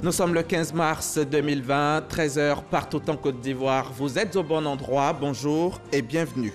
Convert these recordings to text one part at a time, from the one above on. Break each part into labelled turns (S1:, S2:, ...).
S1: Nous sommes le 15 mars 2020, 13 h partout en Côte d'Ivoire. Vous êtes au bon endroit, bonjour et bienvenue.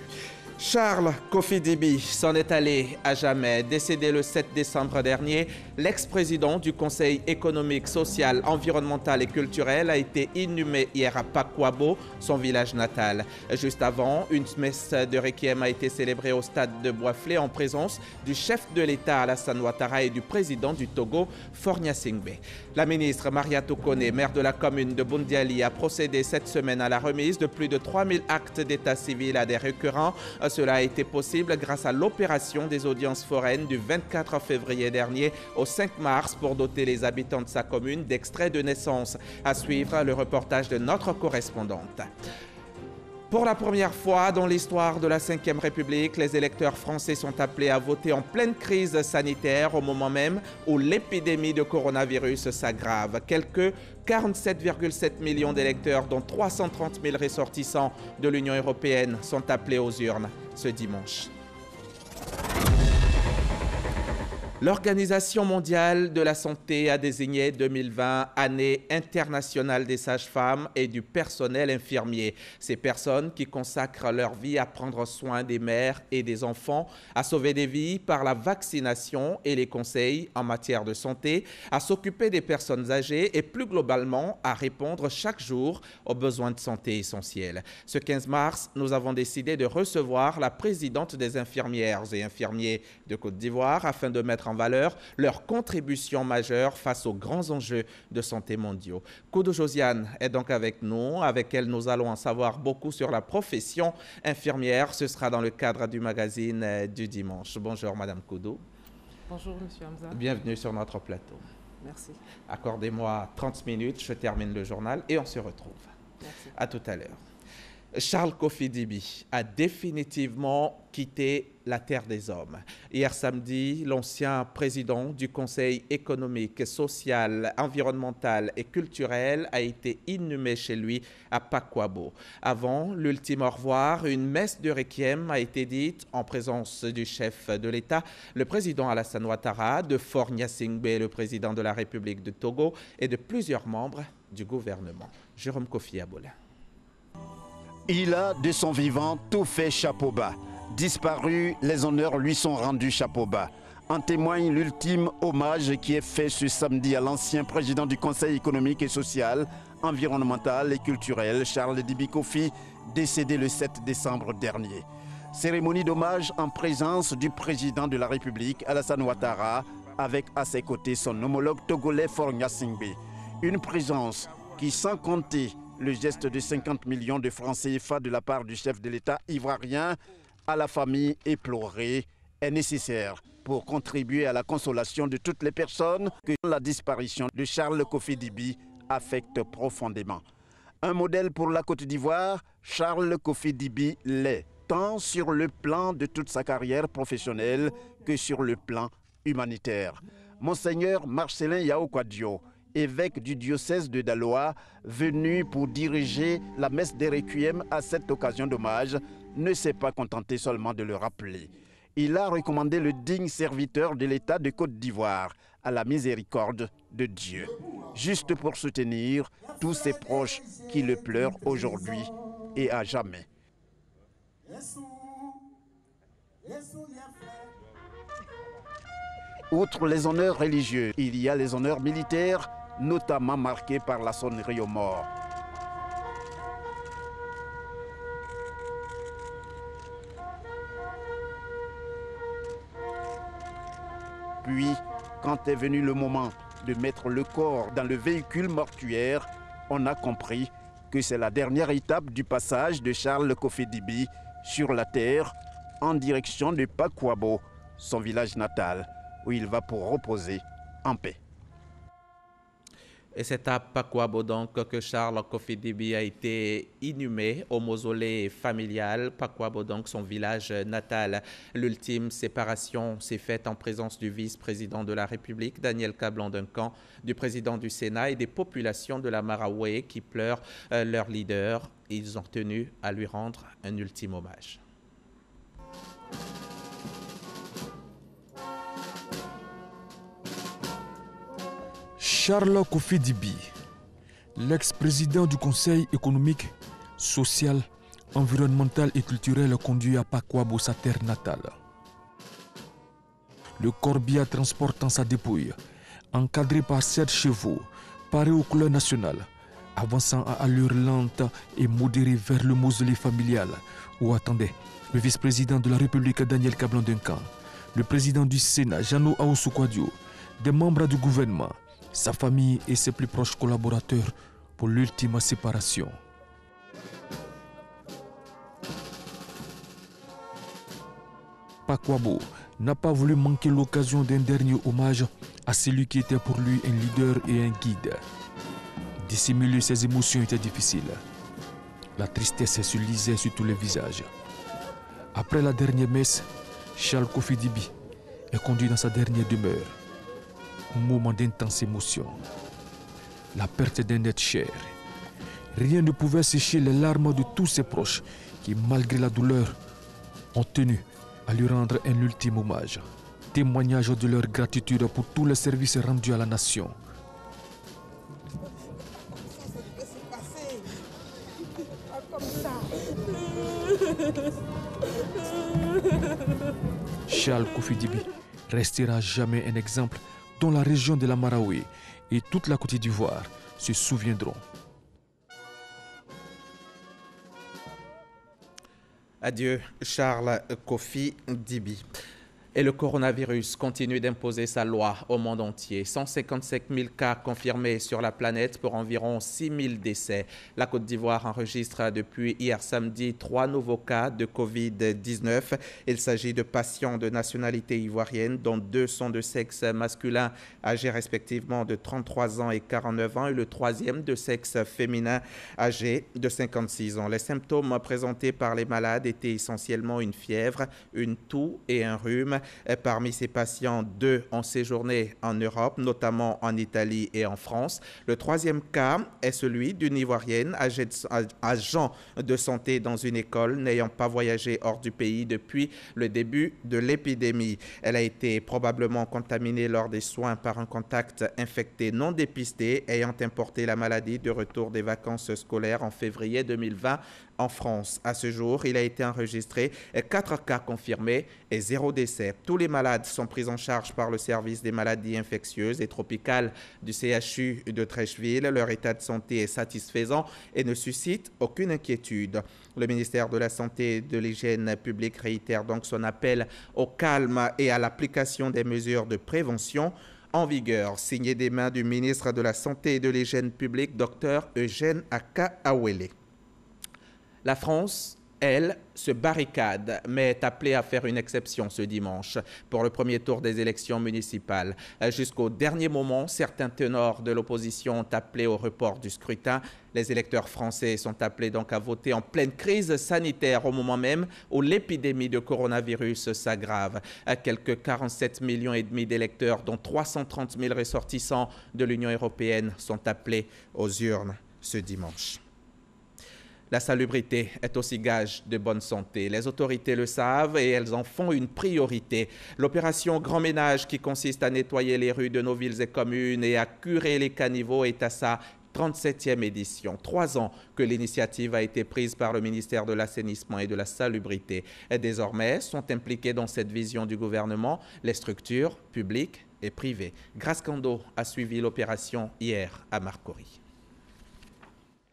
S1: Charles Kofi Dibi s'en est allé à jamais. Décédé le 7 décembre dernier, l'ex-président du Conseil économique, social, environnemental et culturel a été inhumé hier à Pakwabo, son village natal. Juste avant, une messe de requiem a été célébrée au stade de Boisflé en présence du chef de l'État Alassane Ouattara et du président du Togo, Faure Gnassingbé. La ministre Maria Tokone, maire de la commune de Boundiali, a procédé cette semaine à la remise de plus de 3000 actes d'état civil à des récurrents. Cela a été possible grâce à l'opération des audiences foraines du 24 février dernier au 5 mars pour doter les habitants de sa commune d'extraits de naissance. À suivre le reportage de notre correspondante. Pour la première fois dans l'histoire de la Ve République, les électeurs français sont appelés à voter en pleine crise sanitaire au moment même où l'épidémie de coronavirus s'aggrave. Quelques 47,7 millions d'électeurs, dont 330 000 ressortissants de l'Union européenne, sont appelés aux urnes ce dimanche. L'Organisation mondiale de la santé a désigné 2020 année internationale des sages-femmes et du personnel infirmier. Ces personnes qui consacrent leur vie à prendre soin des mères et des enfants, à sauver des vies par la vaccination et les conseils en matière de santé, à s'occuper des personnes âgées et plus globalement à répondre chaque jour aux besoins de santé essentiels. Ce 15 mars, nous avons décidé de recevoir la présidente des infirmières et infirmiers de Côte d'Ivoire afin de mettre en valeur leur contribution majeure face aux grands enjeux de santé mondiaux. Koudou Josiane est donc avec nous. Avec elle, nous allons en savoir beaucoup sur la profession infirmière. Ce sera dans le cadre du magazine du dimanche. Bonjour Madame Koudou.
S2: Bonjour Monsieur Hamza.
S1: Bienvenue sur notre plateau.
S2: Merci.
S1: Accordez-moi 30 minutes, je termine le journal et on se retrouve.
S2: Merci.
S1: À tout à l'heure. Charles Kofi Dibi a définitivement quitté la terre des hommes. Hier samedi, l'ancien président du Conseil économique, social, environnemental et culturel a été inhumé chez lui à Pakwabo. Avant l'ultime au revoir, une messe de requiem a été dite en présence du chef de l'État, le président Alassane Ouattara, de Faure Gnassingbé, le président de la République de Togo et de plusieurs membres du gouvernement. Jérôme Kofi Aboula.
S3: Il a, de son vivant, tout fait chapeau bas. Disparu, les honneurs lui sont rendus chapeau bas. En témoigne l'ultime hommage qui est fait ce samedi à l'ancien président du Conseil économique et social, environnemental et culturel, Charles Dibi Kofi, décédé le 7 décembre dernier. Cérémonie d'hommage en présence du président de la République, Alassane Ouattara, avec à ses côtés son homologue togolais Faure Gnassingbé. Une présence qui, sans compter le geste de 50 millions de francs CFA de la part du chef de l'État ivoirien à la famille éplorée, est nécessaire pour contribuer à la consolation de toutes les personnes que la disparition de Charles Kofi Dibi affecte profondément. Un modèle pour la Côte d'Ivoire, Charles Kofi Dibi l'est, tant sur le plan de toute sa carrière professionnelle que sur le plan humanitaire. Monseigneur Marcellin Yao Kouadio, évêque du diocèse de Daloa, venu pour diriger la messe des requiem à cette occasion d'hommage, ne s'est pas contenté seulement de le rappeler. Il a recommandé le digne serviteur de l'État de Côte d'Ivoire à la miséricorde de Dieu, juste pour soutenir tous ses proches qui le pleurent aujourd'hui et à jamais. Outre les honneurs religieux, il y a les honneurs militaires, notamment marqués par la sonnerie aux morts. Puis, quand est venu le moment de mettre le corps dans le véhicule mortuaire, on a compris que c'est la dernière étape du passage de Charles Kofi Dibi sur la terre en direction de Pakwabo, son village natal, où il va pour reposer en paix.
S1: Et c'est à Pakwabo donc que Charles Kofi Dibi a été inhumé au mausolée familial. Pakwabo donc son village natal. L'ultime séparation s'est faite en présence du vice-président de la République, Daniel Kablan-Duncan, du président du Sénat et des populations de la Maraoué qui pleurent leur leader. Ils ont tenu à lui rendre un ultime hommage.
S4: Charles Kofi Dibi, l'ex-président du Conseil économique, social, environnemental et culturel, conduit à Pakwabo, sa terre natale. Le corbillard transportant sa dépouille, encadré par 7 chevaux, paré aux couleurs nationales, avançant à allure lente et modérée vers le mausolée familial où attendait le vice-président de la République Daniel Kablan-Duncan, le président du Sénat Jano Aoussou-Kouadio, des membres du gouvernement, sa famille et ses plus proches collaborateurs pour l'ultime séparation. Pakwabo n'a pas voulu manquer l'occasion d'un dernier hommage à celui qui était pour lui un leader et un guide. Dissimuler ses émotions était difficile. La tristesse se lisait sur tous les visages. Après la dernière messe, Charles Kofi Dibi est conduit dans sa dernière demeure. Un moment d'intense émotion. La perte d'un être cher. Rien ne pouvait sécher les larmes de tous ses proches qui, malgré la douleur, ont tenu à lui rendre un ultime hommage. Témoignage de leur gratitude pour tous les services rendus à la nation. Charles Kofi Dibi restera à jamais un exemple dont la région de la Marawi et toute la Côte d'Ivoire se souviendront.
S1: Adieu Charles Kofi Dibi. Et le coronavirus continue d'imposer sa loi au monde entier. 155 000 cas confirmés sur la planète pour environ 6 000 décès. La Côte d'Ivoire enregistre depuis hier samedi 3 nouveaux cas de Covid-19. Il s'agit de patients de nationalité ivoirienne, dont 2 sont de sexe masculin, âgés respectivement de 33 ans et 49 ans, et le troisième de sexe féminin, âgé de 56 ans. Les symptômes présentés par les malades étaient essentiellement une fièvre, une toux et un rhume. Parmi ces patients, 2 ont séjourné en Europe, notamment en Italie et en France. Le troisième cas est celui d'une Ivoirienne agent de santé dans une école n'ayant pas voyagé hors du pays depuis le début de l'épidémie. Elle a été probablement contaminée lors des soins par un contact infecté non dépisté ayant importé la maladie de retour des vacances scolaires en février 2020 en France. À ce jour, il a été enregistré 4 cas confirmés et 0 décès. Tous les malades sont pris en charge par le service des maladies infectieuses et tropicales du CHU de Treichville. Leur état de santé est satisfaisant et ne suscite aucune inquiétude. Le ministère de la Santé et de l'Hygiène publique réitère donc son appel au calme et à l'application des mesures de prévention en vigueur, signé des mains du ministre de la Santé et de l'Hygiène publique, Dr Eugène Aka-Awele. La France, elle, se barricade, mais est appelée à faire une exception ce dimanche pour le premier tour des élections municipales. Jusqu'au dernier moment, certains ténors de l'opposition ont appelé au report du scrutin. Les électeurs français sont appelés donc à voter en pleine crise sanitaire au moment même où l'épidémie de coronavirus s'aggrave. Quelques 47,5 millions d'électeurs, dont 330 000 ressortissants de l'Union européenne, sont appelés aux urnes ce dimanche. La salubrité est aussi gage de bonne santé. Les autorités le savent et elles en font une priorité. L'opération Grand Ménage, qui consiste à nettoyer les rues de nos villes et communes et à curer les caniveaux, est à sa 37e édition. 3 ans que l'initiative a été prise par le ministère de l'Assainissement et de la Salubrité. Et désormais, sont impliquées dans cette vision du gouvernement les structures publiques et privées. Grace Kando a suivi l'opération hier à Marcory.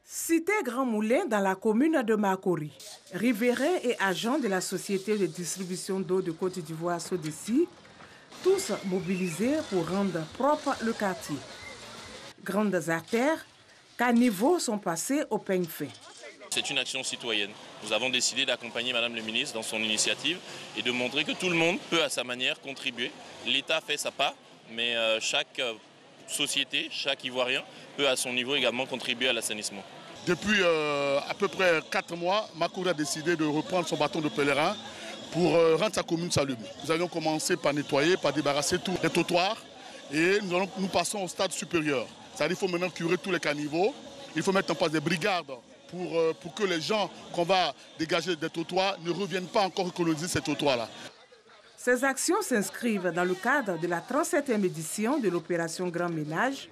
S2: Cité Grand Moulin dans la commune de Marcory. Riverains et agents de la société de distribution d'eau de Côte d'Ivoire Sodeci, tous mobilisés pour rendre propre le quartier. Grandes artères, caniveaux sont passés au peigne fin.
S5: C'est une action citoyenne. Nous avons décidé d'accompagner Madame le ministre dans son initiative et de montrer que tout le monde peut à sa manière contribuer. L'État fait sa part, mais chaque société, chaque Ivoirien peut à son niveau également contribuer à l'assainissement.
S6: Depuis à peu près 4 mois, Marcory a décidé de reprendre son bâton de pèlerin pour rendre sa commune salubre. Nous avions commencé par nettoyer, par débarrasser tous les trottoirs et nous passons au stade supérieur. C'est-à-dire qu'il faut maintenant curer tous les caniveaux, il faut mettre en place des brigades pour que les gens qu'on va dégager des trottoirs ne reviennent pas encore coloniser ces trottoirs-là.
S2: Ces actions s'inscrivent dans le cadre de la 37e édition de l'opération Grand Ménage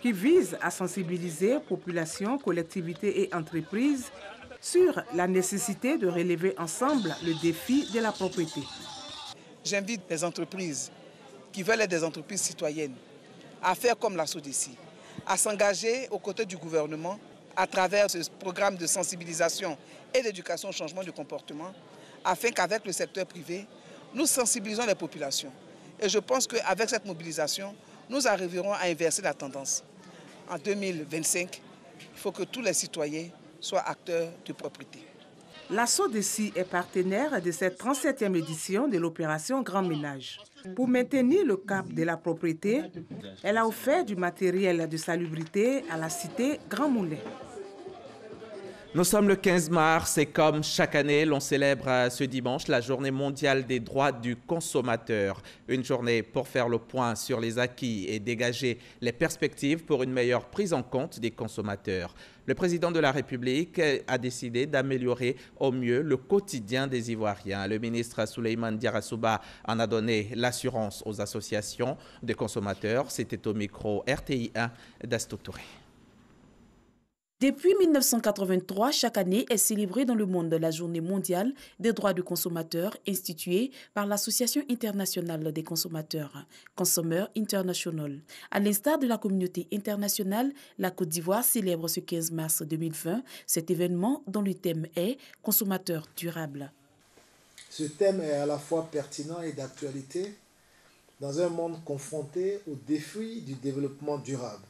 S2: qui vise à sensibiliser population, collectivités et entreprises sur la nécessité de relever ensemble le défi de la propriété.
S7: J'invite les entreprises qui veulent être des entreprises citoyennes à faire comme la SODECI, à s'engager aux côtés du gouvernement à travers ce programme de sensibilisation et d'éducation au changement de comportement, afin qu'avec le secteur privé, nous sensibilisons les populations. Et je pense qu'avec cette mobilisation, nous arriverons à inverser la tendance. En 2025, il faut que tous les citoyens soient acteurs de propriété.
S2: La SODECI est partenaire de cette 37e édition de l'opération Grand Ménage. Pour maintenir le cap de la propriété, elle a offert du matériel de salubrité à la cité Grand Moulin.
S1: Nous sommes le 15 mars et comme chaque année, l'on célèbre ce dimanche la journée mondiale des droits du consommateur. Une journée pour faire le point sur les acquis et dégager les perspectives pour une meilleure prise en compte des consommateurs. Le président de la République a décidé d'améliorer au mieux le quotidien des Ivoiriens. Le ministre Souleymane Diarra en a donné l'assurance aux associations de consommateurs. C'était au micro RTI 1 d'Astou Touré.
S8: Depuis 1983, chaque année est célébrée dans le monde la Journée mondiale des droits du consommateur instituée par l'Association internationale des consommateurs, Consumer International. À l'instar de la communauté internationale, la Côte d'Ivoire célèbre ce 15 mars 2020 cet événement dont le thème est « Consommateur durable ».
S9: Ce thème est à la fois pertinent et d'actualité dans un monde confronté aux défis du développement durable.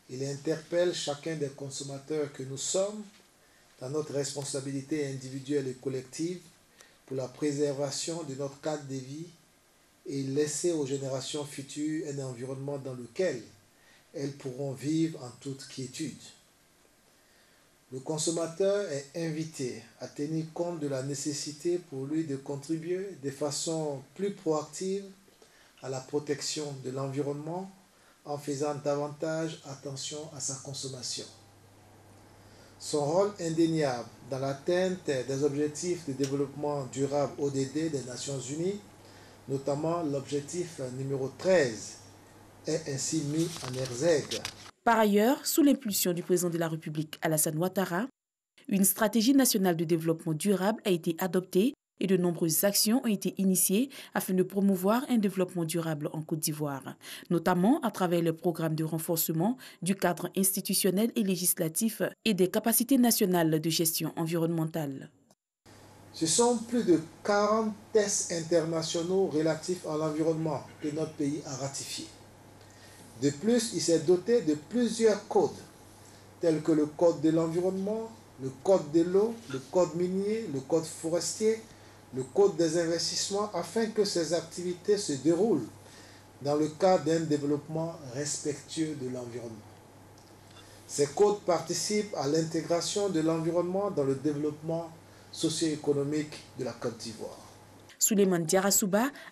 S9: Il interpelle chacun des consommateurs que nous sommes dans notre responsabilité individuelle et collective pour la préservation de notre cadre de vie et laisser aux générations futures un environnement dans lequel elles pourront vivre en toute quiétude. Le consommateur est invité à tenir compte de la nécessité pour lui de contribuer de façon plus proactive à la protection de l'environnement en faisant davantage attention à sa consommation. Son rôle indéniable dans l'atteinte des objectifs de développement durable ODD des Nations Unies, notamment l'objectif numéro 13, est ainsi mis en exergue.
S8: Par ailleurs, sous l'impulsion du président de la République Alassane Ouattara, une stratégie nationale de développement durable a été adoptée et de nombreuses actions ont été initiées afin de promouvoir un développement durable en Côte d'Ivoire, notamment à travers le programme de renforcement du cadre institutionnel et législatif et des capacités nationales de gestion environnementale.
S9: Ce sont plus de 40 tests internationaux relatifs à l'environnement que notre pays a ratifiés. De plus, il s'est doté de plusieurs codes, tels que le code de l'environnement, le code de l'eau, le code minier, le code forestier, le code des investissements, afin que ces activités se déroulent dans le cadre d'un développement respectueux de l'environnement. Ces codes participent à l'intégration de l'environnement dans le développement socio-économique de la Côte d'Ivoire.
S8: Souleymane Diarra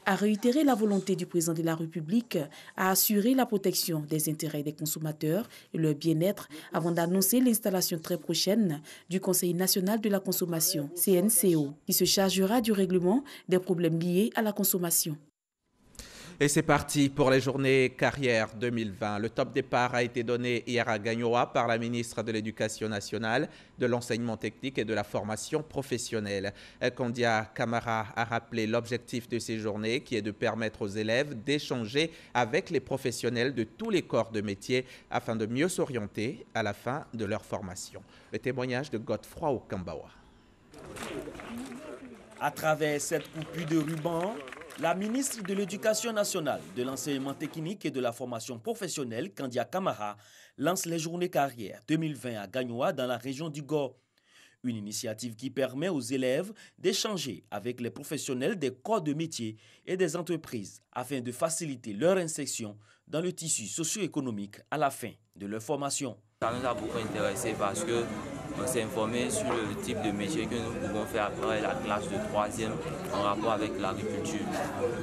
S8: a réitéré la volonté du président de la République à assurer la protection des intérêts des consommateurs et leur bien-être avant d'annoncer l'installation très prochaine du Conseil national de la consommation, CNCO, qui se chargera du règlement des problèmes liés à la consommation.
S1: Et c'est parti pour les journées carrière 2020. Le top départ a été donné hier à Gagnoa par la ministre de l'Éducation nationale, de l'enseignement technique et de la formation professionnelle. Kandia Camara a rappelé l'objectif de ces journées qui est de permettre aux élèves d'échanger avec les professionnels de tous les corps de métier afin de mieux s'orienter à la fin de leur formation. Le témoignage de Godefroy Okambawa.
S10: À travers cette coupure de ruban, la ministre de l'Éducation nationale, de l'enseignement technique et de la formation professionnelle, Kandia Camara, lance les journées carrière 2020 à Gagnoa dans la région du Gor. Une initiative qui permet aux élèves d'échanger avec les professionnels des corps de métier et des entreprises afin de faciliter leur insertion dans le tissu socio-économique à la fin de leur formation.
S11: Ça nous a beaucoup intéressé parce qu'on s'est informé sur le type de métier que nous pouvons faire après la classe de 3e en rapport avec l'agriculture.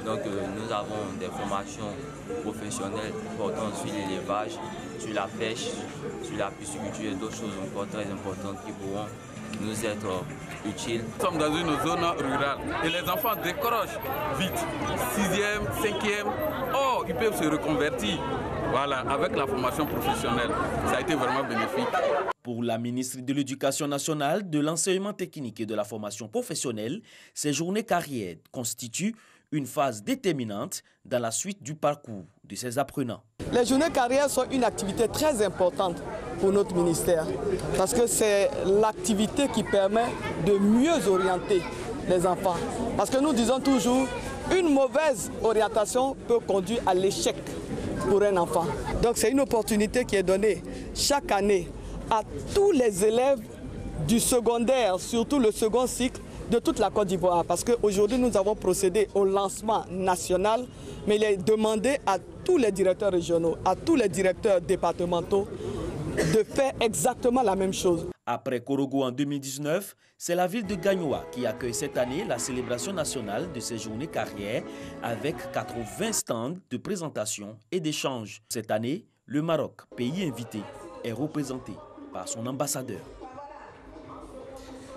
S11: Donc nous avons des formations professionnelles portant sur l'élevage, sur la pêche, sur la pisciculture et d'autres choses encore très importantes qui pourront nous être utiles.
S12: Nous sommes dans une zone rurale et les enfants décrochent vite. 6e, 5e, ils peuvent se reconvertir. Voilà, avec la formation professionnelle, ça a été vraiment bénéfique.
S10: Pour la ministre de l'Éducation nationale, de l'enseignement technique et de la formation professionnelle, ces journées carrières constituent une phase déterminante dans la suite du parcours de ces apprenants.
S13: Les journées carrières sont une activité très importante pour notre ministère parce que c'est l'activité qui permet de mieux orienter les enfants. Parce que nous disons toujours, une mauvaise orientation peut conduire à l'échec pour un enfant. Donc c'est une opportunité qui est donnée chaque année à tous les élèves du secondaire, surtout le second cycle de toute la Côte d'Ivoire. Parce qu'aujourd'hui, nous avons procédé au lancement national, mais il est demandé à tous les directeurs régionaux, à tous les directeurs départementaux de faire exactement la même chose.
S10: Après Korogo en 2019, c'est la ville de Gagnoa qui accueille cette année la célébration nationale de ces journées carrières avec 80 stands de présentation et d'échange. Cette année, le Maroc, pays invité, est représenté par son ambassadeur.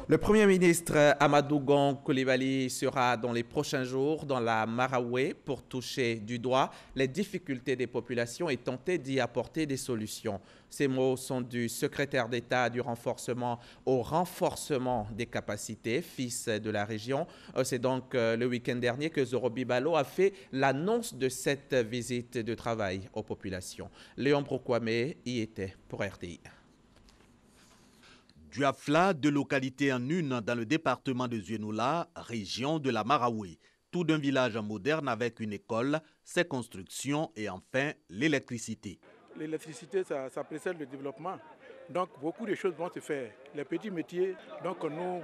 S1: Le Premier ministre Amadou Gon Coulibaly sera dans les prochains jours dans la Maraoué pour toucher du doigt les difficultés des populations et tenter d'y apporter des solutions. Ces mots sont du secrétaire d'État du renforcement au renforcement des capacités, fils de la région. C'est donc le week-end dernier que Zorobi Balo a fait l'annonce de cette visite de travail aux populations. Léon Brokwame y était pour RTI.
S14: Duafla, deux localités en une dans le département de Zouenoula, région de la Maraoué. Tout d'un village moderne avec une école, ses constructions et enfin l'électricité.
S15: L'électricité, ça précède le développement. Donc beaucoup de choses vont se faire. Les petits métiers, donc nous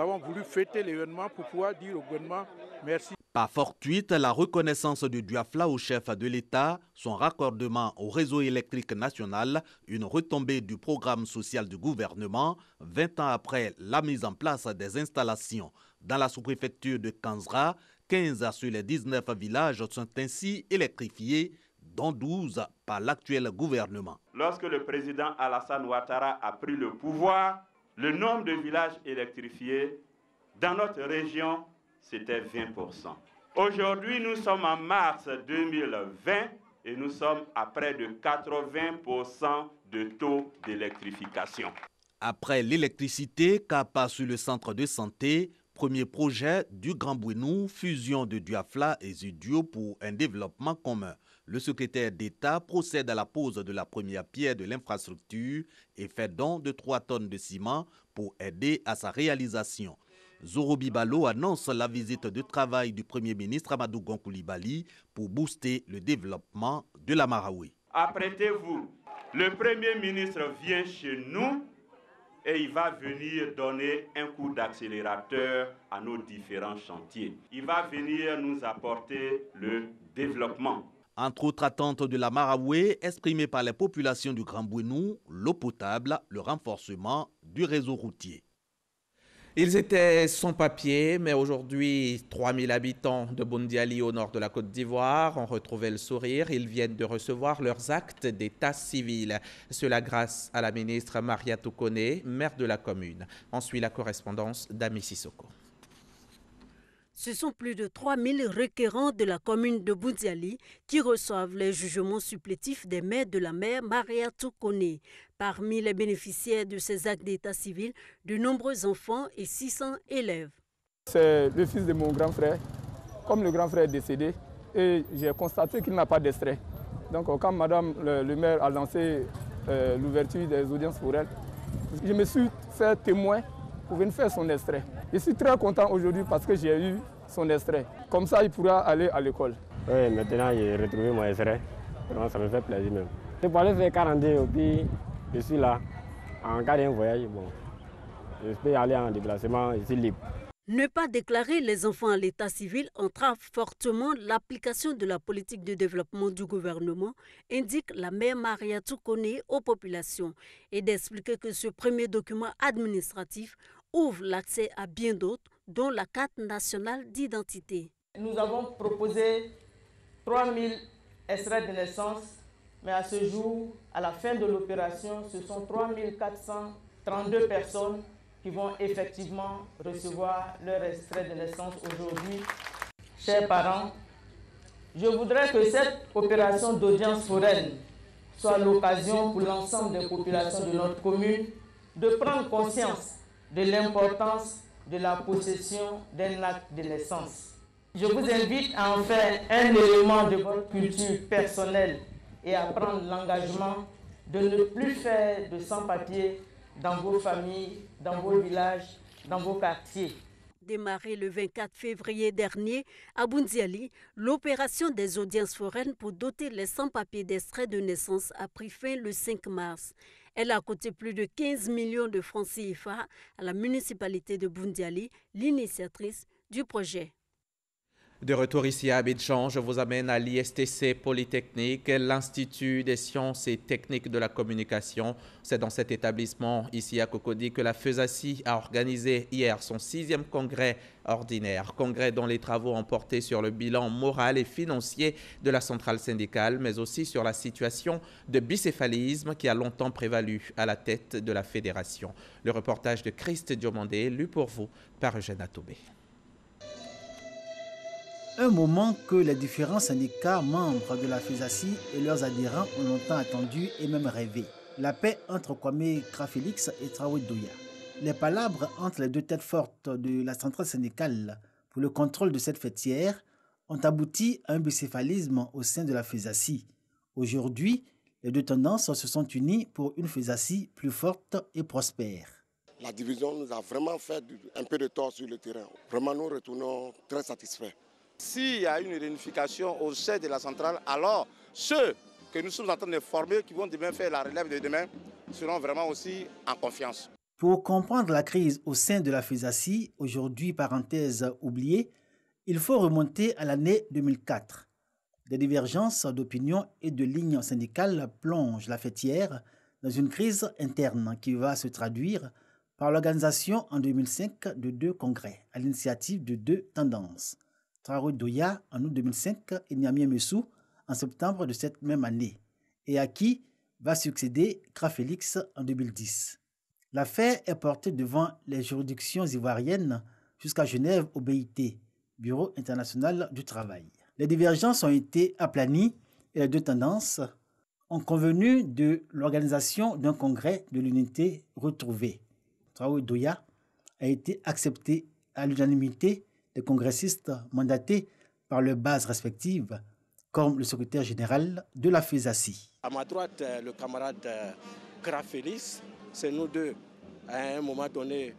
S15: avons voulu fêter l'événement pour pouvoir dire au gouvernement merci.
S14: Par fortuite, la reconnaissance de Duafla au chef de l'État, son raccordement au réseau électrique national, une retombée du programme social du gouvernement, 20 ans après la mise en place des installations. Dans la sous-préfecture de Kanzra, 15 sur les 19 villages sont ainsi électrifiés, dont 12 par l'actuel gouvernement.
S16: Lorsque le président Alassane Ouattara a pris le pouvoir, le nombre de villages électrifiés dans notre région, c'était 20%. Aujourd'hui, nous sommes en mars 2020 et nous sommes à près de 80% de taux d'électrification.
S14: Après l'électricité, Kapa sur le centre de santé, premier projet du Grand Bouénou, fusion de Duafla et Zudio pour un développement commun. Le secrétaire d'État procède à la pose de la première pierre de l'infrastructure et fait don de 3 tonnes de ciment pour aider à sa réalisation. Zorobi Balo annonce la visite de travail du Premier ministre Amadou Gon Coulibaly pour booster le développement de la Maraoué.
S16: Apprêtez-vous, le Premier ministre vient chez nous et il va venir donner un coup d'accélérateur à nos différents chantiers. Il va venir nous apporter le développement.
S14: Entre autres attentes de la Maraoué exprimées par les populations du Grand Bouénou, l'eau potable, le renforcement du réseau routier.
S1: Ils étaient sans papier, mais aujourd'hui, 3000 habitants de Boundiali au nord de la Côte d'Ivoire ont retrouvé le sourire. Ils viennent de recevoir leurs actes d'état civil. Cela grâce à la ministre Maria Toukone, maire de la commune. On suit la correspondance d'Ami Sissoko.
S17: Ce sont plus de 3000 requérants de la commune de Boundiali qui reçoivent les jugements supplétifs des maires de la maire Maria Toukone. Parmi les bénéficiaires de ces actes d'état civil, de nombreux enfants et 600 élèves.
S18: C'est le fils de mon grand frère. Comme le grand frère est décédé, et j'ai constaté qu'il n'a pas d'extrait. Donc quand madame le maire a lancé l'ouverture des audiences pour elle, je me suis fait témoin pour venir faire son extrait. Je suis très content aujourd'hui parce que j'ai eu son extrait. Comme ça, il pourra aller à l'école.
S19: Oui, maintenant j'ai retrouvé mon extrait. Vraiment, ça me fait plaisir même. Je peux aller faire 42 et puis je suis là. En cas d'un voyage, bon, je peux aller en déplacement, je suis libre.
S17: Ne pas déclarer les enfants à l'état civil entrave fortement l'application de la politique de développement du gouvernement, indique la maire Maria Toukone aux populations, et d'expliquer que ce premier document administratif ouvre l'accès à bien d'autres, dont la carte nationale d'identité.
S20: Nous avons proposé 3000 extraits de naissance, mais à ce jour, à la fin de l'opération, ce sont 3432 personnes qui vont effectivement recevoir leur extrait de naissance aujourd'hui. Chers parents, Je voudrais que cette opération d'audience foraine soit l'occasion pour l'ensemble des populations de notre commune de prendre conscience de l'importance de la possession d'un acte de naissance. Je vous invite à en faire un élément de votre culture personnelle et à prendre l'engagement de ne plus faire de sans-papiers dans vos familles, dans vos villages, dans vos quartiers.
S17: Démarré le 24 février dernier à Boundiali, l'opération des audiences foraines pour doter les sans-papiers d'extraits de naissance a pris fin le 5 mars. Elle a coûté plus de 15 millions de francs CFA à la municipalité de Boundiali, l'initiatrice du projet.
S1: De retour ici à Abidjan, je vous amène à l'ISTC Polytechnique, l'Institut des sciences et techniques de la communication. C'est dans cet établissement, ici à Cocody, que la FESACI a organisé hier son 6e congrès ordinaire. Congrès dont les travaux ont porté sur le bilan moral et financier de la centrale syndicale, mais aussi sur la situation de bicéphalisme qui a longtemps prévalu à la tête de la fédération. Le reportage de Christ Diomandé, lu pour vous par Eugène Atobé.
S21: Un moment que les différents syndicats membres de la FESACI et leurs adhérents ont longtemps attendu et même rêvé. La paix entre Kwame Krafélix et Traoré Douya. Les palabres entre les deux têtes fortes de la centrale syndicale pour le contrôle de cette fêtière ont abouti à un bicéphalisme au sein de la FESACI. Aujourd'hui, les deux tendances se sont unies pour une FESACI plus forte et prospère.
S22: La division nous a vraiment fait un peu de tort sur le terrain. Vraiment, nous retournons très satisfaits.
S23: S'il y a une réunification au sein de la centrale, alors ceux que nous sommes en train de former, qui vont demain faire la relève de demain, seront vraiment aussi en confiance.
S21: Pour comprendre la crise au sein de la FESACI, aujourd'hui parenthèse oubliée, il faut remonter à l'année 2004. Des divergences d'opinion et de lignes syndicales plongent la fêtière dans une crise interne qui va se traduire par l'organisation en 2005 de 2 congrès à l'initiative de 2 tendances. Traoré Douya en août 2005 et Niamey Messou en septembre de cette même année, et à qui va succéder Krafélix en 2010. L'affaire est portée devant les juridictions ivoiriennes jusqu'à Genève au BIT, Bureau international du travail. Les divergences ont été aplanies et les 2 tendances ont convenu de l'organisation d'un congrès de l'unité retrouvée. Traoré Douya a été accepté à l'unanimité des congressistes mandatés par leurs bases respectives, comme le secrétaire général de la FESACI.
S24: À ma droite, le camarade Krafélix, c'est nous deux, à un moment donné,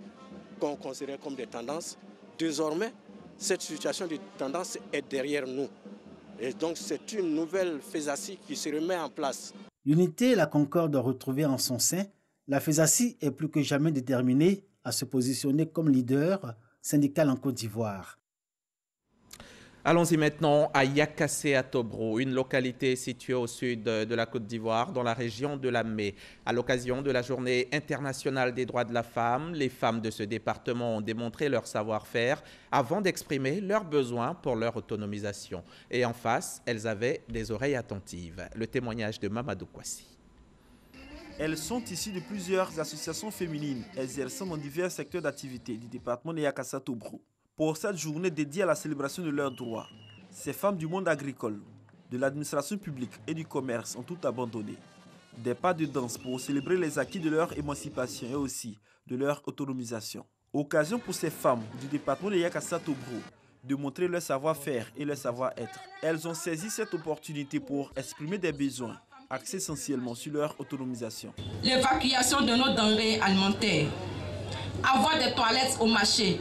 S24: qu'on considérait comme des tendances. Désormais, cette situation de tendance est derrière nous. Et donc, c'est une nouvelle FESACI qui se remet en place.
S21: L'unité et la concorde retrouvées en son sein, la FESACI est plus que jamais déterminée à se positionner comme leader syndical en Côte d'Ivoire.
S1: Allons-y maintenant à Yakassé-à-Tobro, une localité située au sud de la Côte d'Ivoire, dans la région de Lamé. À l'occasion de la Journée internationale des droits de la femme, les femmes de ce département ont démontré leur savoir-faire avant d'exprimer leurs besoins pour leur autonomisation. Et en face, elles avaient des oreilles attentives. Le témoignage de Mamadou Kwasi.
S25: Elles sont issues de plusieurs associations féminines exerçant dans divers secteurs d'activité du département de Yakassé-à-Tobro. Pour cette journée dédiée à la célébration de leurs droits, ces femmes du monde agricole, de l'administration publique et du commerce ont tout abandonné. Des pas de danse pour célébrer les acquis de leur émancipation et aussi de leur autonomisation. Occasion pour ces femmes du département de Yakassé-à-Tobro de montrer leur savoir-faire et leur savoir-être. Elles ont saisi cette opportunité pour exprimer des besoins axés essentiellement sur leur autonomisation.
S26: L'évacuation de nos denrées alimentaires, avoir des toilettes au marché,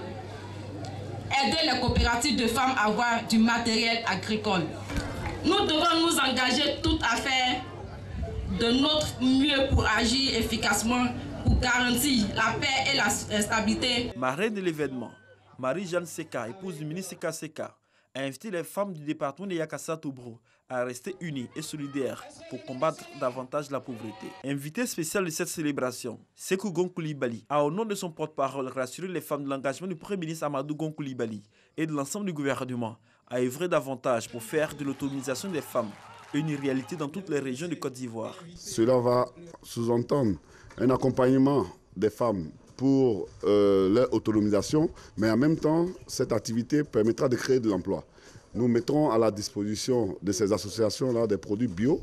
S26: aider les coopératives de femmes à avoir du matériel agricole. Nous devons nous engager tout à faire de notre mieux pour agir efficacement pour garantir la paix et la stabilité.
S25: Marraine de l'événement, Marie-Jeanne Seka, épouse du ministre Seka Seka, a invité les femmes du département de Yakassé-à-Tobro à rester unies et solidaires pour combattre davantage la pauvreté. Invité spécial de cette célébration, Sékou Gon Coulibaly a au nom de son porte-parole rassuré les femmes de l'engagement du Premier ministre Amadou Gon Coulibaly et de l'ensemble du gouvernement à œuvrer davantage pour faire de l'autonomisation des femmes une réalité dans toutes les régions de Côte d'Ivoire.
S6: Cela va sous-entendre un accompagnement des femmes pour leur autonomisation, mais en même temps, cette activité permettra de créer de l'emploi.
S22: nous mettrons à la disposition de ces associations-là des produits bio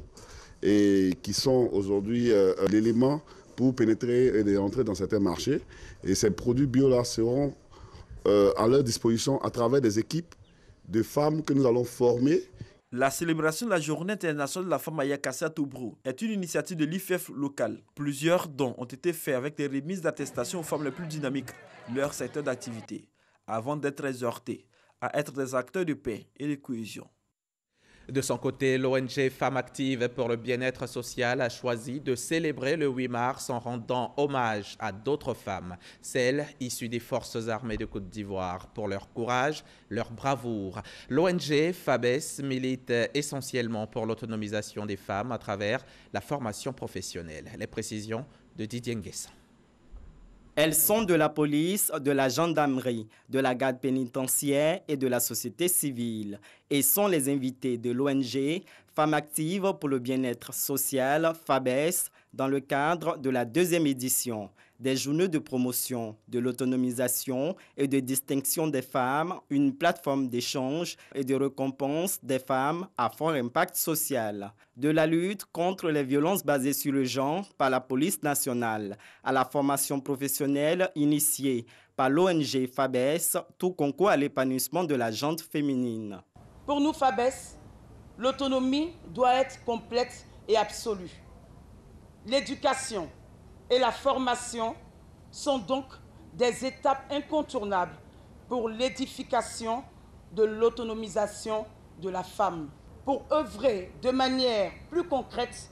S22: et qui sont aujourd'hui l'élément pour pénétrer et entrer dans certains marchés. Et ces produits bio-là seront à leur disposition à travers des équipes de femmes que nous allons former.
S25: La célébration de la Journée internationale de la femme à Yakassat-Tobrou est une initiative de l'IFEF local. Plusieurs dons ont été faits avec des remises d'attestation aux femmes les plus dynamiques de leur secteur d'activité, avant d'être exhortées à être des acteurs de paix et de cohésion.
S1: De son côté, l'ONG Femmes Actives pour le bien-être social a choisi de célébrer le 8 mars en rendant hommage à d'autres femmes, celles issues des forces armées de Côte d'Ivoire, pour leur courage, leur bravoure. L'ONG FABES milite essentiellement pour l'autonomisation des femmes à travers la formation professionnelle. Les précisions de Didier Nguessan.
S2: Elles sont de la police, de la gendarmerie, de la garde pénitentiaire et de la société civile et sont les invités de l'ONG Femmes Actives pour le bien-être social, FABES, dans le cadre de la 2e édition des journées de promotion de l'autonomisation et de distinction des femmes, une plateforme d'échange et de récompense des femmes à fort impact social. De la lutte contre les violences basées sur le genre par la police nationale à la formation professionnelle initiée par l'ONG FABES, tout concourt à l'épanouissement de la gente féminine.
S20: Pour nous, FABES, l'autonomie doit être complète et absolue. L'éducation et la formation sont donc des étapes incontournables pour l'édification de l'autonomisation de la femme. Pour œuvrer de manière plus concrète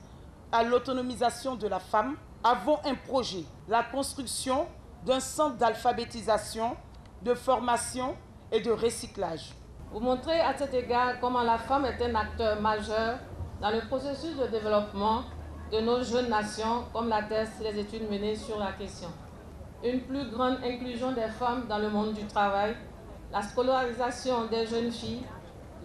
S20: à l'autonomisation de la femme, avons un projet, la construction d'un centre d'alphabétisation, de formation et de recyclage.
S3: Vous montrez à cet égard comment la femme est un acteur majeur dans le processus de développement de nos jeunes nations, comme l'attestent les études menées sur la question. Une plus grande inclusion des femmes dans le monde du travail, la scolarisation des jeunes filles,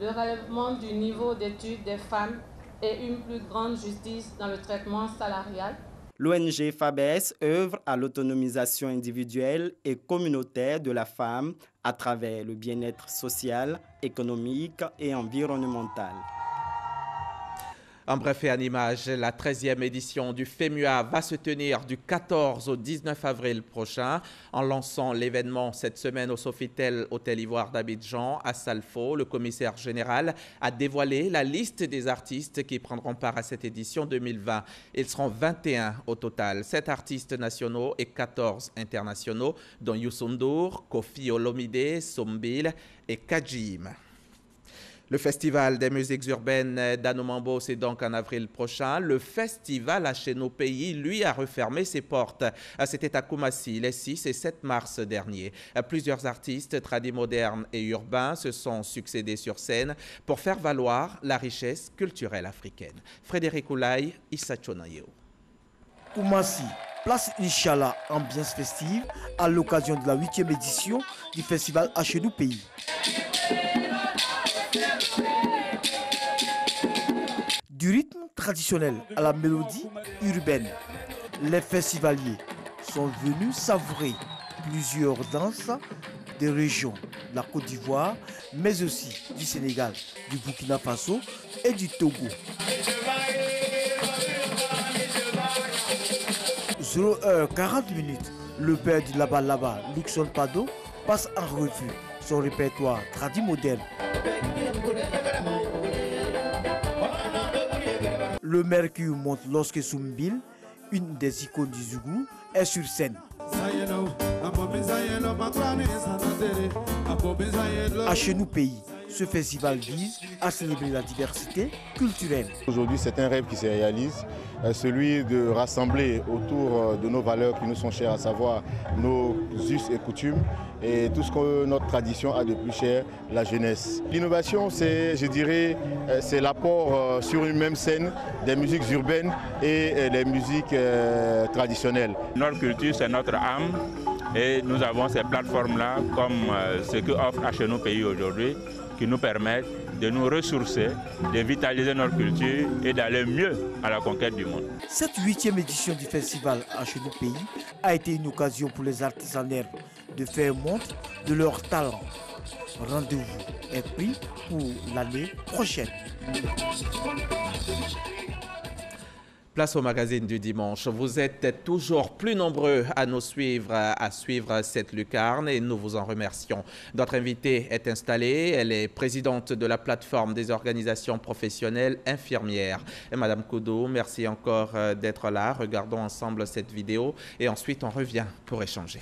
S3: le relèvement du niveau d'études des femmes et une plus grande justice dans le traitement salarial.
S2: L'ONG FABES œuvre à l'autonomisation individuelle et communautaire de la femme à travers le bien-être social, économique et environnemental.
S1: En bref et en images, la 13e édition du FEMUA va se tenir du 14 au 19 avril prochain. En lançant l'événement cette semaine au Sofitel Hôtel Ivoire d'Abidjan, à Salfo, le commissaire général a dévoilé la liste des artistes qui prendront part à cette édition 2020. Ils seront 21 au total, 7 artistes nationaux et 14 internationaux, dont Youssou N'Dour, Koffi Olomide, Sombil et Kajim. Le Festival des musiques urbaines d'Anomambo, c'est donc en avril prochain. Le festival à Chez nos pays, lui, a refermé ses portes. C'était à Koumassi les 6 et 7 mars dernier. Plusieurs artistes tradimodernes et urbains se sont succédés sur scène pour faire valoir la richesse culturelle africaine. Frédéric Oulaye, Issa Chonayeo.
S4: Koumassi, place Inch'Allah, ambiance festive à l'occasion de la 8e édition du festival à Chez nos pays. Du rythme traditionnel à la mélodie urbaine, les festivaliers sont venus savourer plusieurs danses des régions de la Côte d'Ivoire, mais aussi du Sénégal, du Burkina Faso et du Togo. 0h40, le père du Laba Laba, Luxon Pado, passe en revue son répertoire tradimoderne. Le mercure monte lorsque Sombil, une des icônes du Zougou, est sur scène. À Chez nous pays, ce festival vise à célébrer la diversité culturelle.
S5: Aujourd'hui, c'est un rêve qui se réalise, celui de rassembler autour de nos valeurs qui nous sont chères, à savoir nos us et coutumes et tout ce que notre tradition a de plus cher, la jeunesse. L'innovation, c'est, je dirais, c'est l'apport sur une même scène des musiques urbaines et des musiques traditionnelles.
S7: Notre culture, c'est notre âme et nous avons ces plateformes-là comme ce que offre à Chez nos pays aujourd'hui, qui nous permettent de nous ressourcer, de vitaliser notre culture et d'aller mieux à la conquête du monde.
S4: Cette 8e édition du festival à Chez nos pays a été une occasion pour les artisans de faire montre de leur talent. Rendez-vous est pris pour l'année prochaine.
S1: Place au magazine du dimanche. Vous êtes toujours plus nombreux à nous suivre, à suivre cette lucarne et nous vous en remercions. Notre invitée est installée. Elle est présidente de la plateforme des organisations professionnelles infirmières. Et Madame Koudou, merci encore d'être là. Regardons ensemble cette vidéo et ensuite on revient pour échanger.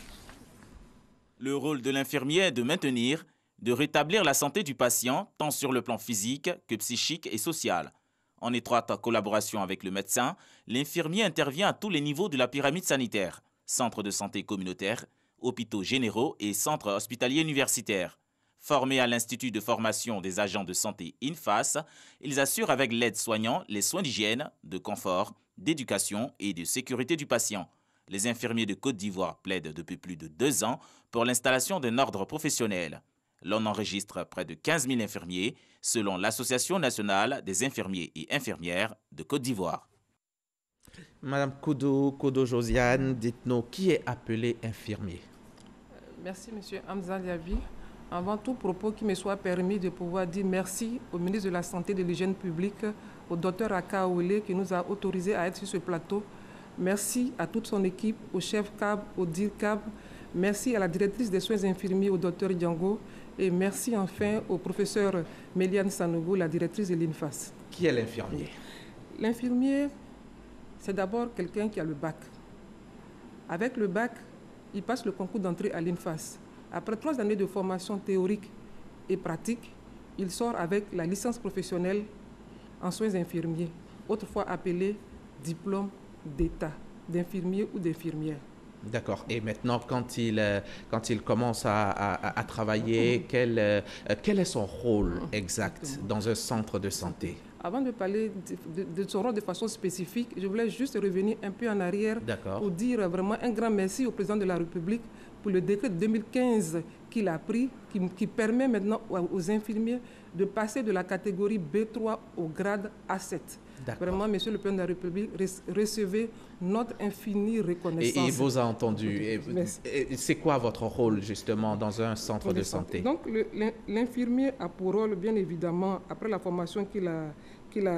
S8: Le rôle de l'infirmier est de maintenir, de rétablir la santé du patient, tant sur le plan physique que psychique et social. En étroite collaboration avec le médecin, l'infirmier intervient à tous les niveaux de la pyramide sanitaire, centres de santé communautaires, hôpitaux généraux et centres hospitaliers universitaires. Formés à l'Institut de formation des agents de santé INFAS, ils assurent avec l'aide soignant les soins d'hygiène, de confort, d'éducation et de sécurité du patient. Les infirmiers de Côte d'Ivoire plaident depuis plus de 2 ans pour l'installation d'un ordre professionnel. L'on enregistre près de 15 000 infirmiers, selon l'Association nationale des infirmiers et infirmières de Côte d'Ivoire.
S1: Madame Koudou Josiane, dites-nous, qui est appelé infirmier?
S20: Merci, Monsieur Hamza Diaby. Avant tout propos, qu'il me soit permis de pouvoir dire merci au ministre de la Santé et de l'Hygiène publique, au docteur Aka Ouele, qui nous a autorisés à être sur ce plateau. Merci à toute son équipe, au chef CAB, au DIR-CAB. Merci à la directrice des soins infirmiers, au docteur Diango. Et merci enfin au professeur Méliane Sanogo, la directrice de l'INFAS.
S1: Qui est l'infirmier?
S20: L'infirmier, c'est d'abord quelqu'un qui a le bac. Avec le bac, il passe le concours d'entrée à l'INFAS. Après 3 années de formation théorique et pratique, il sort avec la licence professionnelle en soins infirmiers, autrefois appelée diplôme d'État d'infirmier ou d'infirmière.
S1: D'accord. Et maintenant, quand il commence à travailler, quel est son rôle exact dans un centre de santé?
S20: Avant de parler de son rôle de façon spécifique, je voulais juste revenir un peu en arrière pour dire vraiment un grand merci au président de la République pour le décret de 2015 qu'il a pris, qui permet maintenant aux infirmiers de passer de la catégorie B3 au grade A7. Vraiment, Monsieur le Président de la République, recevez notre infinie reconnaissance.
S1: Et il vous a entendu. C'est quoi votre rôle, justement, dans un centre de santé?
S20: Donc, l'infirmier a pour rôle, bien évidemment, après la formation qu'il a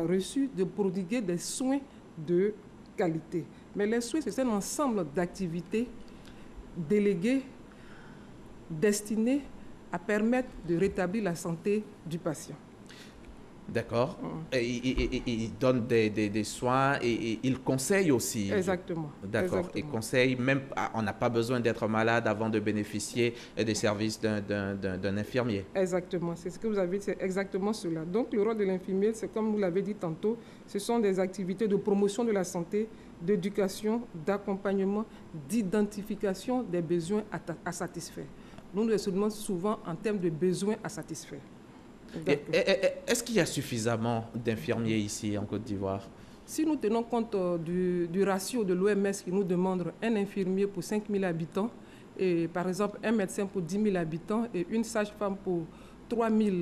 S20: reçue, de prodiguer des soins de qualité. Mais les soins, c'est un ensemble d'activités déléguées, destinées à permettre de rétablir la santé du patient.
S1: D'accord. Il donne des soins et il conseille aussi.
S20: Exactement.
S1: D'accord. Il conseille, même, on n'a pas besoin d'être malade avant de bénéficier des services d'un infirmier.
S20: Exactement. C'est ce que vous avez dit, c'est exactement cela. Donc, le rôle de l'infirmier, c'est comme vous l'avez dit tantôt, ce sont des activités de promotion de la santé, d'éducation, d'accompagnement, d'identification des besoins à satisfaire. Nous nous raisonnons souvent en termes de besoins à satisfaire.
S1: Est-ce qu'il y a suffisamment d'infirmiers ici en Côte d'Ivoire?
S20: Si nous tenons compte du ratio de l'OMS qui nous demande un infirmier pour 5 000 habitants, et par exemple un médecin pour 10 000 habitants et une sage-femme pour 3 000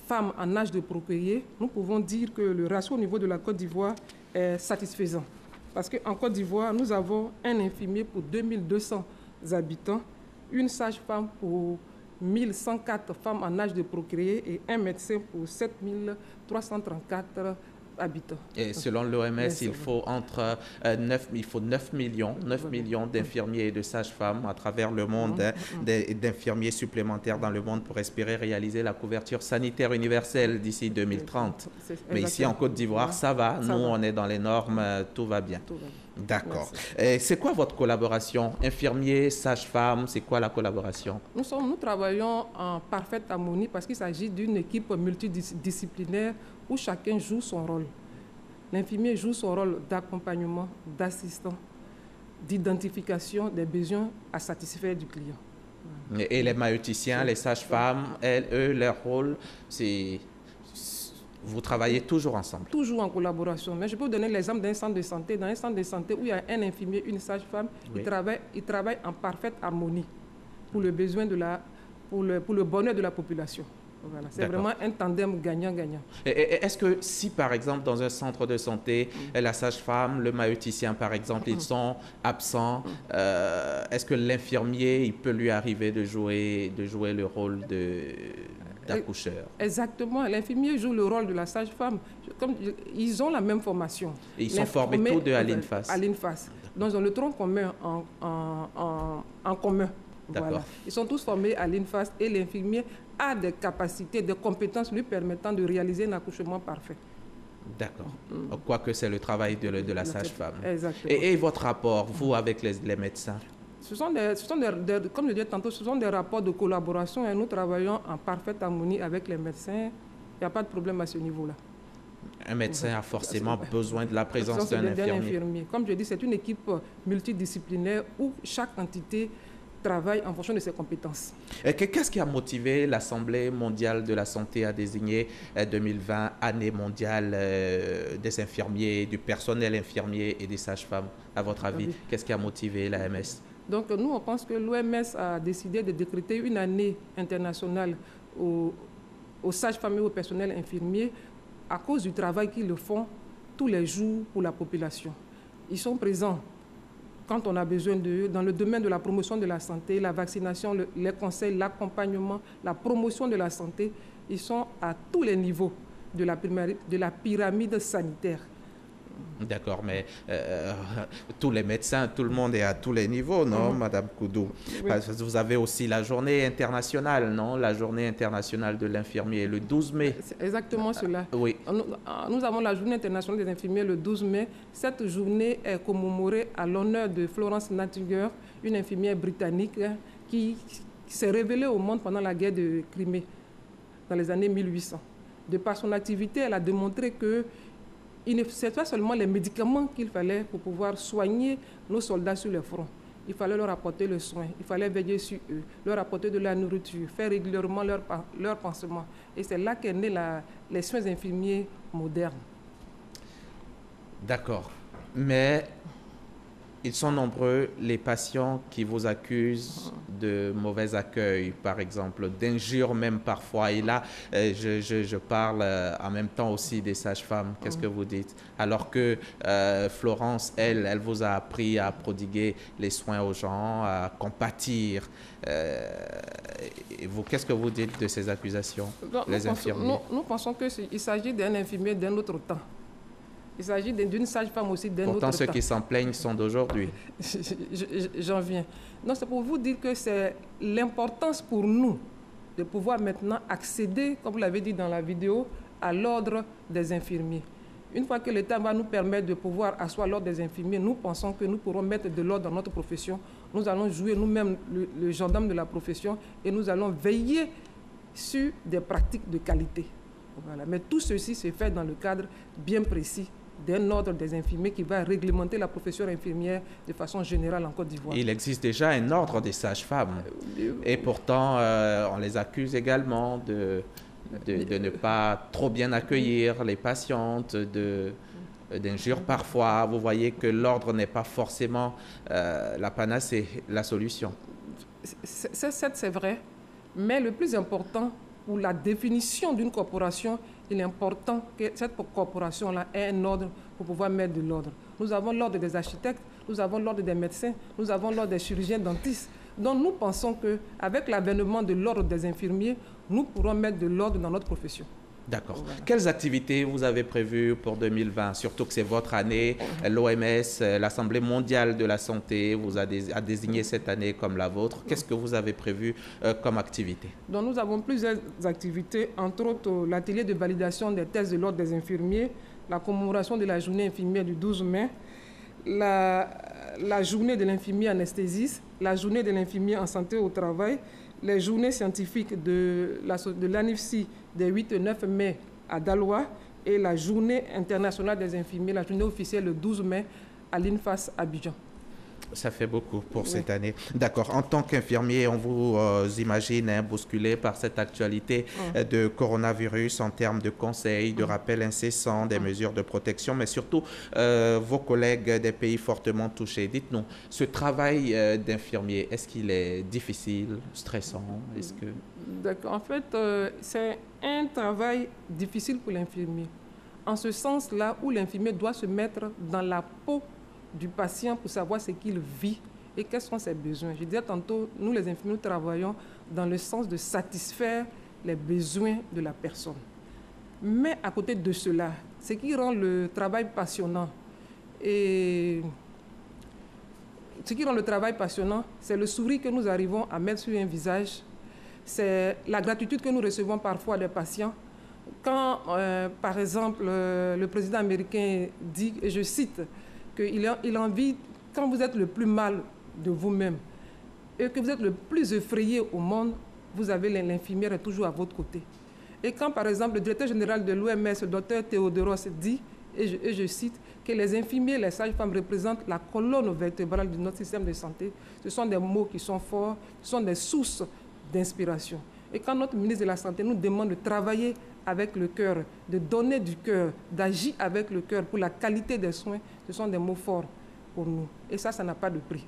S20: femmes en âge de procréer, nous pouvons dire que le ratio au niveau de la Côte d'Ivoire est satisfaisant. Parce qu'en Côte d'Ivoire, nous avons un infirmier pour 2200 habitants, une sage-femme pour 1104 femmes en âge de procréer et un médecin pour 7334 habitants.
S1: Et selon l'OMS, il faut 9 millions d'infirmiers et de sages-femmes à travers le monde, d'infirmiers supplémentaires dans le monde pour espérer réaliser la couverture sanitaire universelle d'ici 2030. Mais ici en Côte d'Ivoire, ça va. Nous, on est dans les normes, tout va bien. D'accord. C'est quoi votre collaboration? Infirmiers, sages-femmes, c'est quoi la collaboration?
S20: Nous travaillons en parfaite harmonie parce qu'il s'agit d'une équipe multidisciplinaire où chacun joue son rôle. L'infirmier joue son rôle d'accompagnement, d'assistant, d'identification des besoins à satisfaire du client.
S1: Et les maïeuticiens, les sages-femmes, eux, leur rôle, c'est... Vous travaillez toujours ensemble? Toujours
S20: en collaboration. Mais je peux vous donner l'exemple d'un centre de santé. Dans un centre de santé où il y a un infirmier, une sage-femme, ils travaillent en parfaite harmonie pour le besoin pour le bonheur de la population. Voilà, c'est vraiment un tandem gagnant-gagnant.
S1: Est-ce que si, par exemple, dans un centre de santé, la sage-femme, le maïeuticien, par exemple, ils sont absents, est-ce que l'infirmier, il peut lui arriver de jouer le rôle d'accoucheur?
S20: Exactement. L'infirmier joue le rôle de la sage-femme. Ils ont la même formation.
S1: Et ils sont formés tous deux à l'INFAS?
S20: À l'INFAS. Donc, ils ont le tronc commun en commun. Voilà. Ils sont tous formés à l'INFAS et l'infirmier a des capacités, des compétences lui permettant de réaliser un accouchement parfait.
S1: D'accord. Quoique c'est le travail de la sage-femme.
S20: Exactement.
S1: Et votre rapport, vous, avec les médecins?
S20: Ce sont comme je disais tantôt, ce sont des rapports de collaboration et nous travaillons en parfaite harmonie avec les médecins. Il n'y a pas de problème à ce niveau-là.
S1: Un médecin a forcément besoin de la présence d'un infirmier.
S20: Comme je dis, c'est une équipe multidisciplinaire où chaque entité travaille en fonction de ses compétences.
S1: Qu'est-ce qui a motivé l'Assemblée mondiale de la santé à désigner 2020 année mondiale des infirmiers, du personnel infirmier et des sages-femmes, à votre avis? Qu'est-ce qui a motivé l'AMS?
S20: Donc nous, on pense que l'OMS a décidé de décréter une année internationale aux sages-femmes et au personnel infirmier à cause du travail qu'ils font tous les jours pour la population. Ils sont présents quand on a besoin d'eux, dans le domaine de la promotion de la santé, la vaccination, les conseils, l'accompagnement, la promotion de la santé. Ils sont à tous les niveaux de la pyramide sanitaire.
S1: D'accord, mais tous les médecins, tout le monde est à tous les niveaux, non, Madame Koudou?
S20: Oui.
S1: Vous avez aussi la journée internationale, non? La journée internationale de l'infirmier, le 12 mai.
S20: C'est exactement cela.
S1: Oui.
S20: Nous avons la journée internationale des infirmiers le 12 mai. Cette journée est commémorée à l'honneur de Florence Nightingale, une infirmière britannique qui s'est révélée au monde pendant la guerre de Crimée, dans les années 1800. De par son activité, elle a démontré que ce n'est pas seulement les médicaments qu'il fallait pour pouvoir soigner nos soldats sur le front. Il fallait leur apporter le soin, il fallait veiller sur eux, leur apporter de la nourriture, faire régulièrement leur pansement. Et c'est là qu'est né les soins infirmiers modernes.
S1: D'accord. Mais ils sont nombreux, les patients qui vous accusent de mauvais accueil, par exemple, d'injures même parfois. Et là, je parle en même temps aussi des sages-femmes. Qu'est-ce que vous dites? Alors que Florence, elle vous a appris à prodiguer les soins aux gens, à compatir. Et vous, qu'est-ce que vous dites de ces accusations, les infirmiers?
S20: Nous pensons qu'il s'agit d'un infirmier d'un autre temps. Il s'agit d'une sage-femme aussi d'un autre temps.
S1: Pourtant, ceux qui s'en plaignent sont d'aujourd'hui.
S20: J'en viens. Non, c'est pour vous dire que c'est l'importance pour nous de pouvoir maintenant accéder, comme vous l'avez dit dans la vidéo, à l'ordre des infirmiers. Une fois que l'État va nous permettre de pouvoir asseoir l'ordre des infirmiers, nous pensons que nous pourrons mettre de l'ordre dans notre profession. Nous allons jouer nous-mêmes le gendarme de la profession et nous allons veiller sur des pratiques de qualité. Voilà. Mais tout ceci se fait dans le cadre bien précis d'un ordre des infirmiers qui va réglementer la profession infirmière de façon générale en Côte d'Ivoire.
S1: Il existe déjà un ordre des sages-femmes. Et pourtant, on les accuse également de ne pas trop bien accueillir les patientes, d'injures parfois. Vous voyez que l'ordre n'est pas forcément la panacée, la solution.
S20: C'est vrai, mais le plus important pour la définition d'une corporation, il est important que cette corporation-là ait un ordre pour pouvoir mettre de l'ordre. Nous avons l'ordre des architectes, nous avons l'ordre des médecins, nous avons l'ordre des chirurgiens dentistes. Donc nous pensons qu'avec l'avènement de l'ordre des infirmiers, nous pourrons mettre de l'ordre dans notre profession.
S1: D'accord. Voilà. Quelles activités vous avez prévues pour 2020? Surtout que c'est votre année. L'OMS, l'Assemblée mondiale de la santé, vous a désigné cette année comme la vôtre. Qu'est-ce que vous avez prévu comme activité?
S20: Donc, nous avons plusieurs activités, entre autres l'atelier de validation des tests de l'ordre des infirmiers, la commémoration de la journée infirmière du 12 mai, la journée de l'infirmier anesthésiste, la journée de l'infirmier en santé au travail, les journées scientifiques de l'ANIFSI des 8 et 9 mai à Daloa et la journée internationale des infirmiers, la journée officielle le 12 mai à l'INFAS Abidjan.
S1: Ça fait beaucoup pour cette année. D'accord. En tant qu'infirmier, on vous imagine bousculé par cette actualité de coronavirus en termes de conseils, de rappels incessants, des mesures de protection, mais surtout vos collègues des pays fortement touchés. Dites-nous, ce travail d'infirmier, est-ce qu'il est difficile, stressant? Est-ce que...
S9: D'accord. En fait, c'est un travail difficile pour l'infirmier. En ce sens-là où l'infirmier doit se mettre dans la peau du patient pour savoir ce qu'il vit et quels sont ses besoins. Je disais tantôt, nous les infirmiers, nous travaillons dans le sens de satisfaire les besoins de la personne. Mais à côté de cela, ce qui rend le travail passionnant, et ce qui rend le travail passionnant, c'est le sourire que nous arrivons à mettre sur un visage, c'est la gratitude que nous recevons parfois des patients. Quand, par exemple, le président américain dit, et je cite, qu'il a envie, quand vous êtes le plus mal de vous-même et que vous êtes le plus effrayé au monde, vous avez l'infirmière toujours à votre côté. Et quand, par exemple, le directeur général de l'OMS, le docteur Théodoros, dit, et je cite, que les infirmiers, les sages-femmes représentent la colonne vertébrale de notre système de santé, ce sont des mots qui sont forts, ce sont des sources d'inspiration. Et quand notre ministre de la Santé nous demande de travailler avec le cœur, de donner du cœur, d'agir avec le cœur pour la qualité des soins, ce sont des mots forts pour nous. Et ça n'a pas de prix.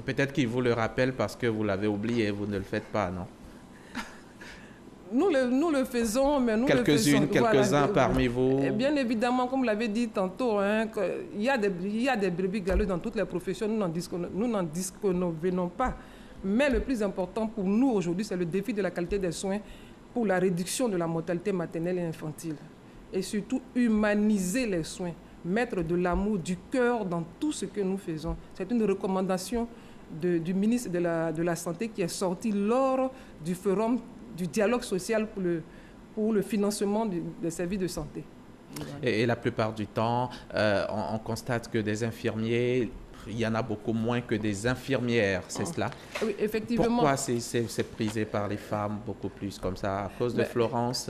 S1: Peut-être qu'il vous le rappelle parce que vous l'avez oublié, vous ne le faites pas, non?
S9: Nous le faisons, mais nous
S1: quelques-uns
S9: voilà,
S1: parmi vous.
S9: Bien évidemment, comme vous l'avez dit tantôt, hein, il y a des brebis galeuses dans toutes les professions, nous n'en disconvenons pas. Mais le plus important pour nous aujourd'hui, c'est le défi de la qualité des soins pour la réduction de la mortalité maternelle et infantile. Et surtout, humaniser les soins, mettre de l'amour, du cœur dans tout ce que nous faisons. C'est une recommandation du ministre de la Santé qui est sortie lors du forum du dialogue social pour le financement des services de santé. Voilà.
S1: Et la plupart du temps, on constate que des infirmiers, il y en a beaucoup moins que des infirmières, c'est cela?
S9: Oui, effectivement.
S1: Pourquoi c'est prisé par les femmes beaucoup plus comme ça? À cause de Florence?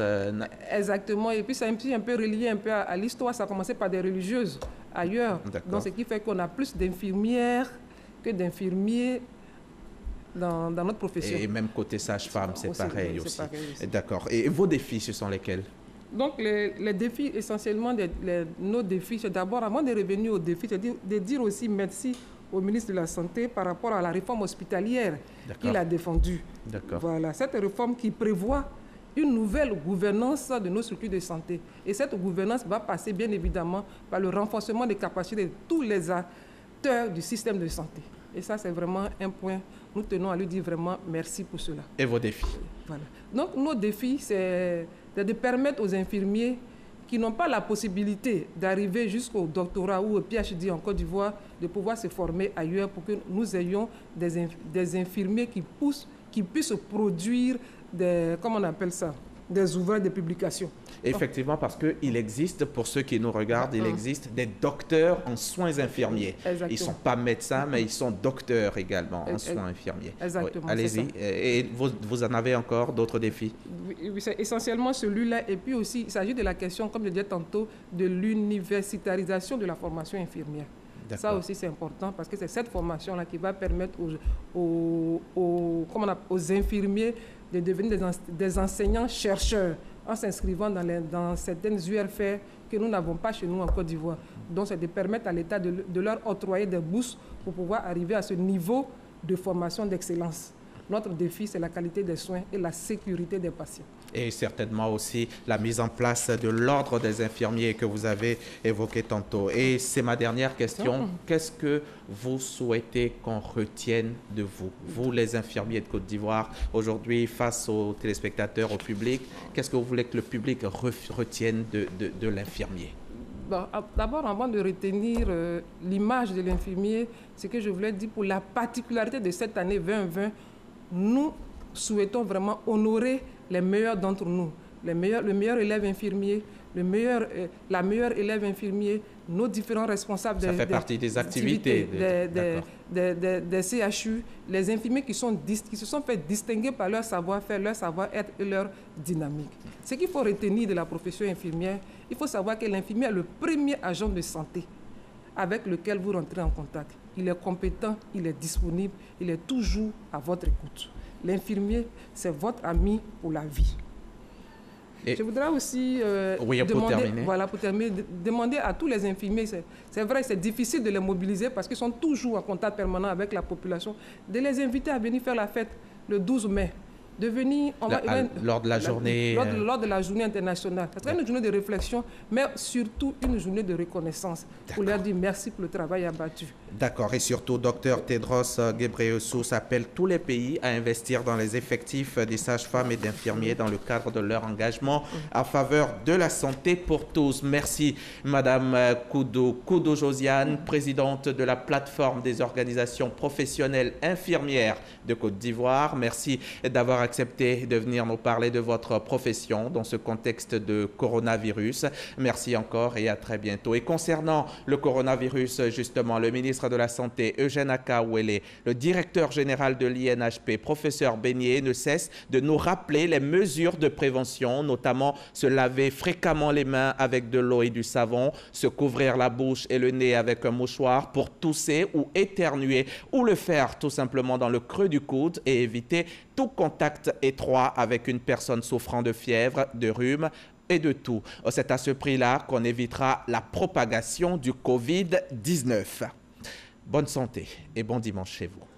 S9: Exactement. Et puis c'est un peu relié à l'histoire. Ça a commencé par des religieuses ailleurs. Donc ce qui fait qu'on a plus d'infirmières que d'infirmiers dans notre profession.
S1: Et même côté sage-femme, c'est pareil aussi. D'accord. Et vos défis, ce sont lesquels?
S9: Donc, les défis, essentiellement, nos défis, c'est d'abord, avant de revenir aux défis, c'est de dire aussi merci au ministre de la Santé par rapport à la réforme hospitalière qu'il a défendue. Voilà, cette réforme qui prévoit une nouvelle gouvernance de nos structures de santé. Et cette gouvernance va passer, bien évidemment, par le renforcement des capacités de tous les acteurs du système de santé. Et ça, c'est vraiment un point. Nous tenons à lui dire vraiment merci pour cela.
S1: Et vos défis?
S9: Voilà. Donc, nos défis, c'est de permettre aux infirmiers qui n'ont pas la possibilité d'arriver jusqu'au doctorat ou au PhD en Côte d'Ivoire, de pouvoir se former ailleurs pour que nous ayons des infirmiers qui puissent produire comment on appelle ça, des ouvrages de publication.
S1: Effectivement, parce qu'il existe, pour ceux qui nous regardent, il existe des docteurs en soins infirmiers.
S9: Exactement.
S1: Ils ne sont pas médecins, mais ils sont docteurs également en soins infirmiers.
S9: Exactement.
S1: Oui, allez-y. Et vous en avez encore d'autres défis?
S9: Oui, c'est essentiellement celui-là. Et puis aussi, il s'agit de la question, comme je disais tantôt, de l'universitarisation de la formation infirmière. Ça aussi, c'est important parce que c'est cette formation-là qui va permettre aux infirmiers de devenir des enseignants-chercheurs en s'inscrivant dans certaines URFR que nous n'avons pas chez nous en Côte d'Ivoire. Donc, c'est de permettre à l'État de leur octroyer des bourses pour pouvoir arriver à ce niveau de formation d'excellence. Notre défi, c'est la qualité des soins et la sécurité des patients.
S1: Et certainement aussi la mise en place de l'ordre des infirmiers que vous avez évoqué tantôt. Et c'est ma dernière question. Qu'est-ce que vous souhaitez qu'on retienne de vous, vous les infirmiers de Côte d'Ivoire, aujourd'hui face aux téléspectateurs, au public? Qu'est-ce que vous voulez que le public retienne de l'infirmier?
S9: Bon, d'abord, avant de retenir l'image de l'infirmier, ce que je voulais dire pour la particularité de cette année 2020, nous souhaitons vraiment honorer les meilleurs d'entre nous, le meilleur élève infirmier, la meilleure élève infirmier, nos différents responsables
S1: Ça fait partie des activités
S9: des CHU, les infirmiers qui se sont fait distinguer par leur savoir-faire, leur savoir-être et leur dynamique. Ce qu'il faut retenir de la profession infirmière, il faut savoir que l'infirmier est le premier agent de santé. avec lequel vous rentrez en contact, il est compétent, il est disponible, il est toujours à votre écoute. L'infirmier, c'est votre ami pour la vie. Et je voudrais aussi demander à tous les infirmiers, c'est vrai, c'est difficile de les mobiliser parce qu'ils sont toujours en contact permanent avec la population, de les inviter à venir faire la fête le 12 mai. De venir,
S1: lors de la journée...
S9: Lors de la journée internationale. Ça serait une journée de réflexion, mais surtout une journée de reconnaissance. Pour leur dire merci pour le travail abattu.
S1: D'accord. Et surtout, Dr Tedros Ghebreyesus appelle tous les pays à investir dans les effectifs des sages-femmes et d'infirmiers dans le cadre de leur engagement en faveur de la santé pour tous. Merci, Madame Koudou Josiane, présidente de la plateforme des organisations professionnelles infirmières de Côte d'Ivoire. Merci d'avoir accepté de venir nous parler de votre profession dans ce contexte de coronavirus. Merci encore et à très bientôt. Et concernant le coronavirus, justement, le ministre de la Santé, Eugène Akawele, le directeur général de l'INHP, professeur Beignet, ne cesse de nous rappeler les mesures de prévention, notamment se laver fréquemment les mains avec de l'eau et du savon, se couvrir la bouche et le nez avec un mouchoir pour tousser ou éternuer, ou le faire tout simplement dans le creux du coude et éviter tout contact étroit avec une personne souffrant de fièvre, de rhume et de toux. C'est à ce prix-là qu'on évitera la propagation du Covid-19. Bonne santé et bon dimanche chez vous.